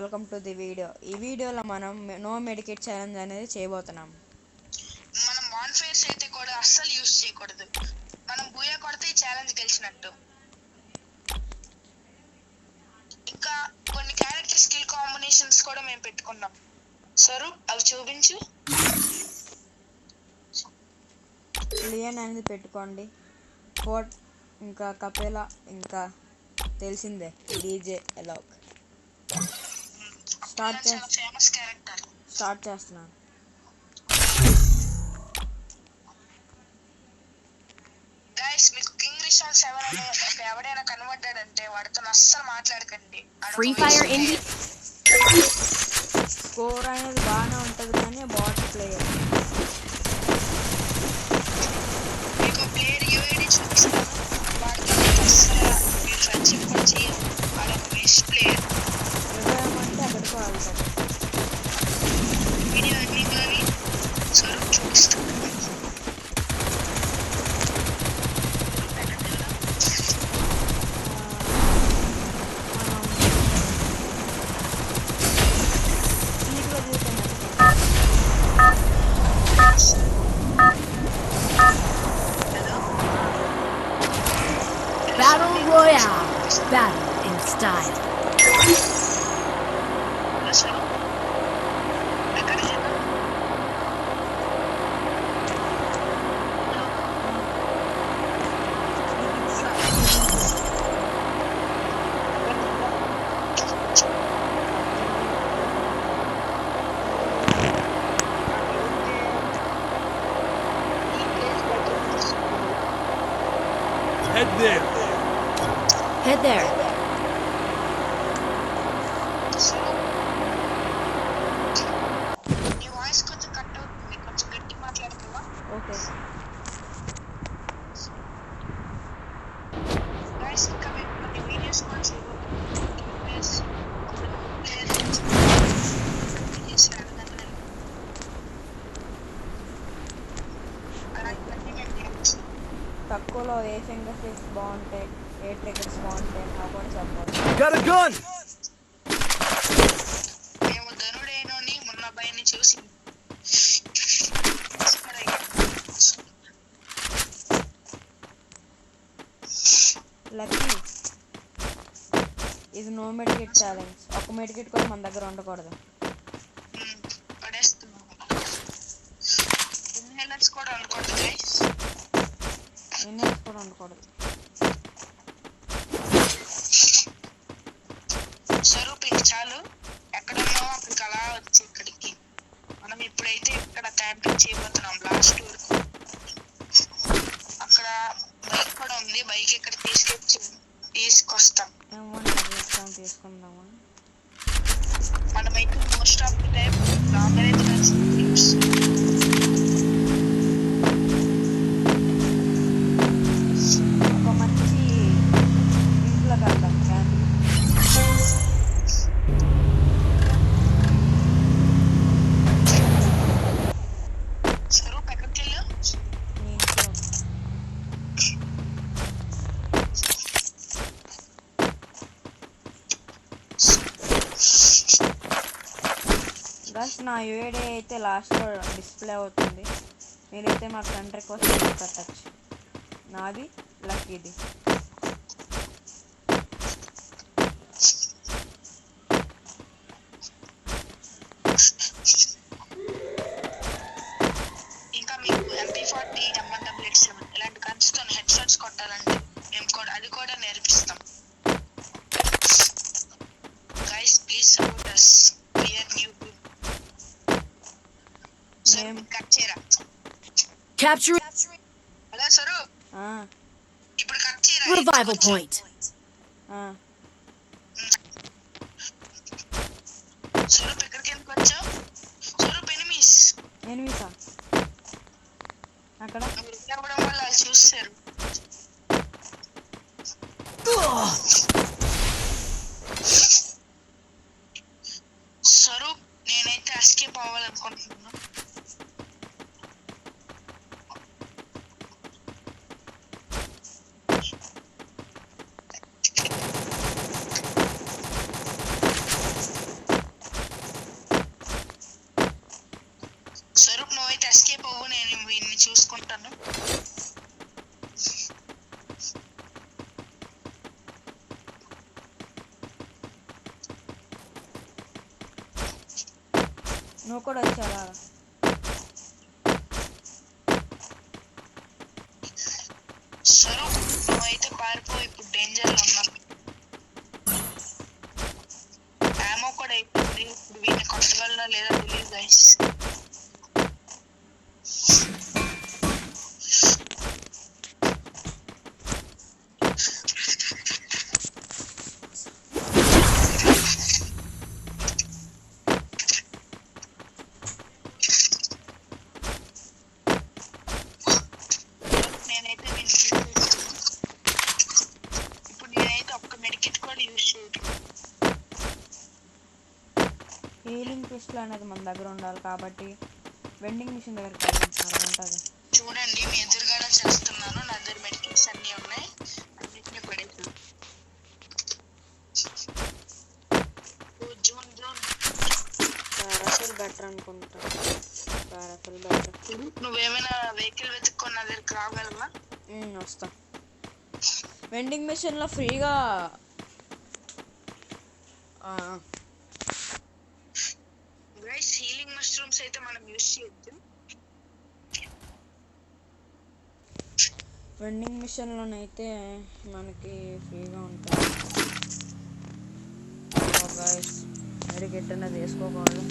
Welcome to the video. ఈ వీడియోలో మనం నో మెడికేట్ ఛాలెంజ్ అనేది చేయబోతున్నాం. మనం బాన్ఫైర్స్ అయితే కూడా అస్సలు యూజ్ చేయకూడదు. మనం బూయా కొడితే ఈ ఛాలెంజ్ గెలిచినట్టు. ఇంకా కొన్ని క్యారెక్టర్ స్కిల్ కాంబినేషన్స్ కూడా మేము పెట్టుకున్నాం. స్వరూప్ అవి చూపించు. లియన్ అనేది పెట్టుకోండి. ఫోర్ట్, ఇంకా కపేలా, ఇంకా తెలిసిందే డీజే ఎలాక్. Famous character. స్టార్ట్ చేస్తున్నాను. గైస్, మీకు కింగ్ రిషాన్ 7 అనే ఎవడైనా కనబడ్డాడంటే వాడితో అస్సలు మాట్లాడకండి. ఫ్రీ ఫైర్ ఇండి స్కోర్ అనేది బాగానే ఉంటుంది కానీ బాట్ ప్లేయర్. మీకు ప్లేయర్ యూఐడి చూపిస్తాను. వాడితో అస్సలు మీరు ఫ్రెండ్షిప్ కూడా చేయరు. వాడు ఒక బెస్ట్ ప్లేయర్. అంటే అక్కడికి వెళ్తాడు. వీడియో అన్ని కానీ స్వరూప్ చూపిస్తాను. Battle Royale. Battle in style. Head there. Head there. నీ వాయిస్ కొంచెం కట్ అవుతుంది. కొంచెం గట్టి మాట్లాడుతావా? ఓకే. గైస్, ఇంకా మేము కొన్ని వీడియోస్ కూడా చేయబోతున్నాం. తక్కువలో ఏ ఫింగర్ ఫ్లిప్స్ బాగుంటాయి, ఏ ట్రిగర్స్ బాగుంటాయి నాకు కూడా చెప్పాలి. Got a gun. మేము ధనుడేనోని మొన్న అబ్బాయిని చూసి లక్కీ, ఇది నో మెడికేట్ ఛాలెంజ్. ఒక మెడికేట్ కూడా మన దగ్గర ఉండకూడదు. పడేస్తున్నాం. ఇన్హేలర్స్ కూడా అనుకోండి గైస్. ఇన్హేలర్స్ కూడా ఉండకూడదు. స్వరూప్ ఇంక చాలు. ఎక్కడున్నావో అక్కడికి అలా వచ్చి ఇక్కడికి. మనం ఇప్పుడైతే ఇక్కడ క్యాంపింగ్ చేయబోతున్నాం లాస్ట్ వరకు. అక్కడ బైక్ కూడా ఉంది. బైక్ ఇక్కడ తీసుకొస్తాం. తీసుకుందామా? మనమైతే most of the time long అయితే ఒక మంచి ఇంట్లో వెళ్దాం క్యాంపింగ్. స్వరూప్ ఎక్కడికి వెళ్ళు. నీ ఇంట్లో గస్ నా యూఐడి అయితే లాస్ట్లో డిస్ప్లే అవుతుంది. మీరైతే మా ఫ్రెండ్ రిక్వెస్ట్ పెట్టచ్చు. నాది లక్కీది. ఇంకా మీకు MP40 M1W7 ఇలాంటి గన్స్తో హెడ్ షాట్స్ కొట్టాలంటే మేము కూడా అది కూడా నేర్పిస్తాం. Guys, please support us. We are new group. Cut చేయరా? Capture హలో స్వరూప్, ఇప్పుడు కట్ చేయరా? revival point. స్వరూప్ ఎక్కడికి ఎందుకు వచ్చావు? స్వరూప్ ఎనిమిసా అక్కడ అవ్వడం వల్ల చూస్తారు. స్వరూప్, నేనైతే ఎస్కేప్ అవ్వాలనుకుంటున్నాను. నువ్వు కూడా వచ్చావా? సరే నువ్వైతే పారిపో, ఇప్పుడు డేంజర్ లో ఉన్నాను. ఆమో కూడా అయిపోయింది, ఇప్పుడు వీటిని కొట్టగలనా లేదా తెలియదు గైస్. నేనైతే దీన్ని తీసేస్తాను. ఇప్పుడు నేనైతే ఒక్క మెడికిట్ కూడా యూజ్ చేయట్లేదు. హీలింగ్ పిస్టల్ అనేది మన దగ్గర ఉండాలి కాబట్టి వెండింగ్ మిషన్ దగ్గరికి వెళ్దాం, అక్కడ ఉంటుంది. చూడండి మీ ఎదురుగానే చేస్తున్నాను, నా దగ్గర మెడికిట్స్ అన్నీ ఉన్నాయి, అన్నిటిని పడేసాను. జోన్ పారాఫిల్ బెటర్ అనుకుంటా. పారాఫిల్ బెటర్. నువ్వేమైనా వెహికల్ వెతుక్కొని నా దగ్గరికి రాగలవా? వస్తా. వెండింగ్ మిషన్లో ఫ్రీగా గైస్ హీలింగ్ మష్రూమ్స్ అయితే మనం యూజ్ చేయొద్దు. వెండింగ్ మిషన్లోనైతే మనకి ఫ్రీగా ఉంటుంది. గైస్ మెడికెట్ అనేది వేసుకోకూడదు.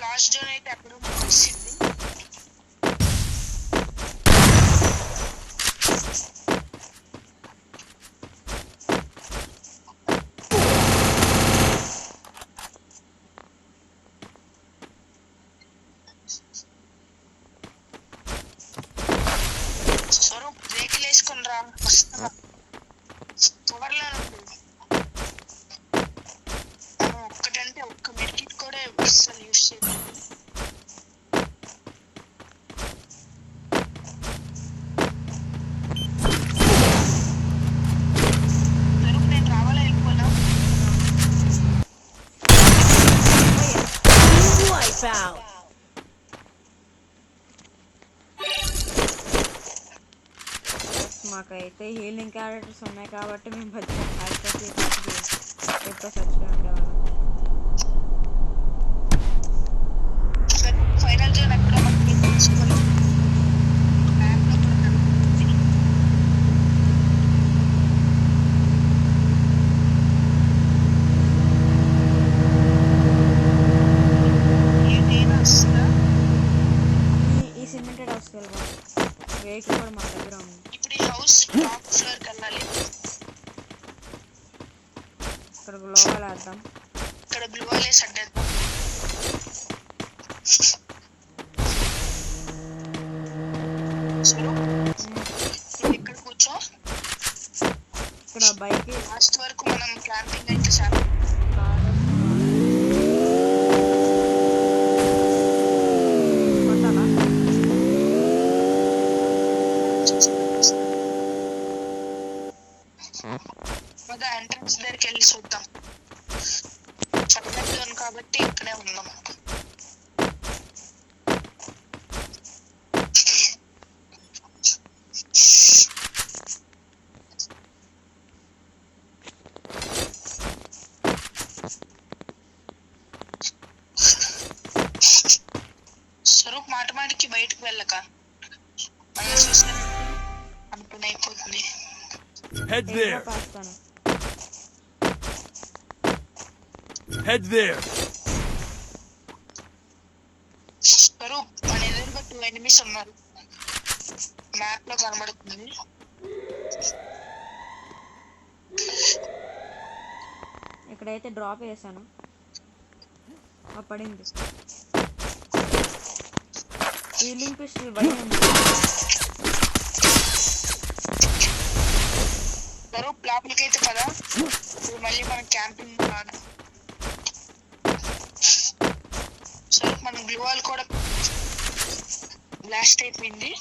లాస్ట్ జోన్ అయితే ఎక్కడో వచ్చింది. స్వరూప్ బ్రేకులు వేసుకుని రా, వస్తున్నా త్వరలో. ఒక్కటంటే ఒక్క మెడికిట్ కూడా అస్సలు యూజ్ చేయలేదు. స్వరూప్ నేను రావాలా వెళ్ళిపోనా? Wipeout. మాకైతే హీలింగ్ క్యారెక్టర్స్ ఉన్నాయి కాబట్టి మేము బతికాం. ఎప్పుడో చచ్చిపోయి ఉండేవాళ్ళం. ఫైనల్ జోన్ ఎక్కడ మనకి తెలుసుకోవాలి. ఏదైనా వస్తుందా? ఈ సిమెంటెడ్ హౌస్కి వెళ్ళాలి. వెహికల్ కూడా మన దగ్గర ఉంది. ఇప్పుడు ఈ హౌస్ టాప్ ఫ్లోర్కి వెళ్ళాలి. ఇక్కడ గ్లోబల్ వేద్దాం. ఇక్కడ బ్లూ వాల్ అడ్డేద్దాం. బైక్ లాస్ట్ వరకు మనం క్యాంపింగ్ అయితే చాలా కొట్టాలా? మొదట ఎంట్రన్స్ దగ్గరికి వెళ్ళి చూద్దాం. చక్కగా కాబట్టి ఇక్కడే ఉన్నాం. స్వరూప్ మాటమాటికి బయటకు వెళ్ళక మనం చూసిన అనుకుని అయిపోతుంది. Head నేను there. పాస్తాను. Head there. స్వరూప్ మన ఎదురుగా 2 ఎనిమిస్ ఉన్నారు. మ్యాప్ లో కనబడుతుంది. ఇక్కడైతే డ్రాప్ వేసాను. పడింది. హీలింగ్ పిస్టల్ బయట ఉంది. స్వరూప్ లోపలికైతే పదా. ఇప్పుడు మళ్ళీ మనం క్యాంపింగ్ కాదు. స్వరూప్ మన గ్లూ వాల్ కూడా బ్లాస్ట్ అయిపోయింది.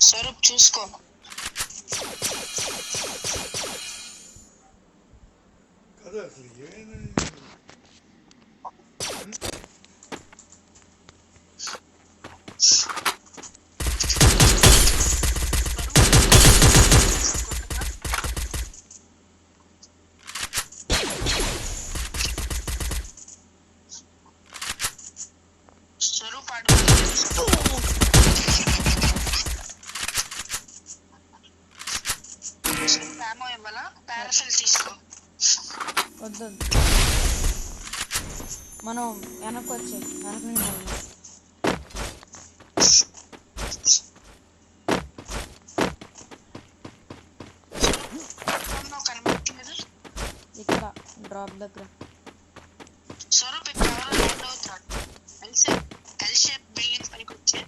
స్వరూప్ చూసుకో. స్వరూప్ ప్యామో ఇవ్వాలా? పారాఫిల్ తీసుకో. వద్దు, మనం వెనక్కి వచ్చే వెనక నుంచి వెళ్దాం. కనబడుతుంది ఇక్కడ డ్రాప్ దగ్గర. స్వరూప్ ఇక్కడ ల్యాండ్ అవుతాడు. ఎల్ షేప్ బిల్డింగ్ పైకి వచ్చే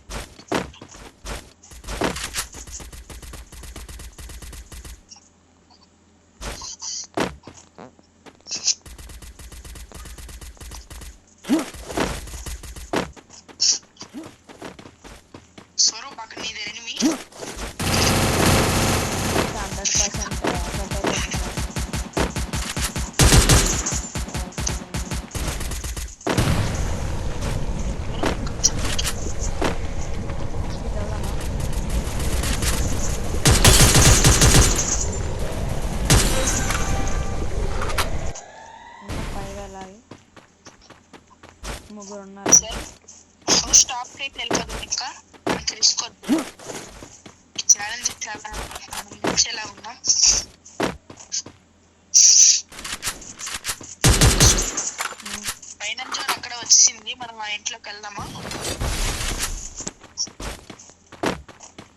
స్వరూప్ అక్కడ నీది ఎనిమి. 100% ముగ్గురు ఉన్నారు. స్టాప్ అయితే వెళ్ళదు. ఇంకా మనకి రిస్క్ వద్దు. ఛాలెంజ్ చాలా ఆనందించేలా ఉన్నాం. ఫైనల్ జోన్ అక్కడ వచ్చింది. మనం ఆ ఇంట్లోకి వెళ్దామా?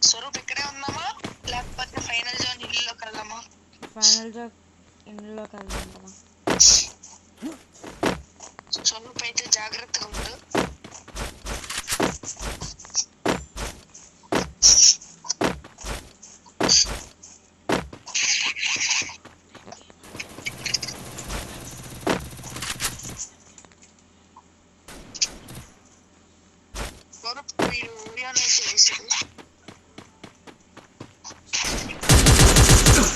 స్వరూప్ ఇక్కడే ఉందామా లేకపోతే ఫైనల్ జోన్ ఇల్లులోకి వెళ్దామా? ఫైనల్ జోన్ ఇంట్లోకి వెళ్దాం కదా. స్వరూప్ అయితే జాగ్రత్తగా ఉండు. స్వరూప్ వీడు వీడియోని అయితే వేసాడు.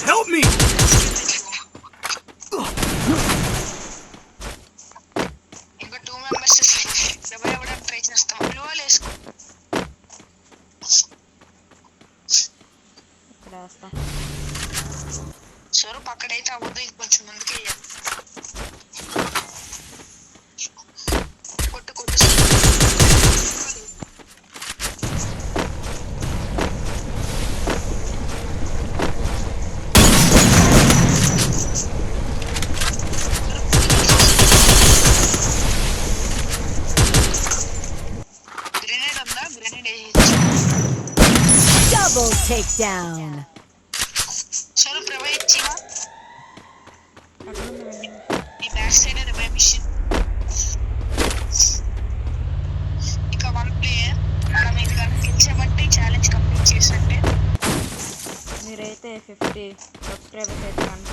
Help me. ఇంకా 2 మెంబర్స్ ఎవరెవడం ట్రై చేస్తాం. గ్లోవల్ వేసుకో. ఇక్కడ వేస్తాం. స్వరూప్ అక్కడైతే అవ్వదు. ఇంకొంచెం ముందుకు వేయాలి. కొట్టు కొట్టు. గ్రెనేడ్ ఉందా? గ్రెనేడ్ వేయచ్చు. Double takedown. స్వరూప్ రివైవ్ ఇచ్చివా? అక్కడ ఉంది వెండి. ఈ బ్యాక్ సైడ్ రివైవ్ మిషన్. ఇక 1 ప్లేయర్. మనం ఇది కనుక గెలిచామంటే ఛాలెంజ్ కంప్లీట్ చేసినట్టే. అయితే 50 సబ్స్క్రైబర్స్ అయితే కన్ఫర్మ్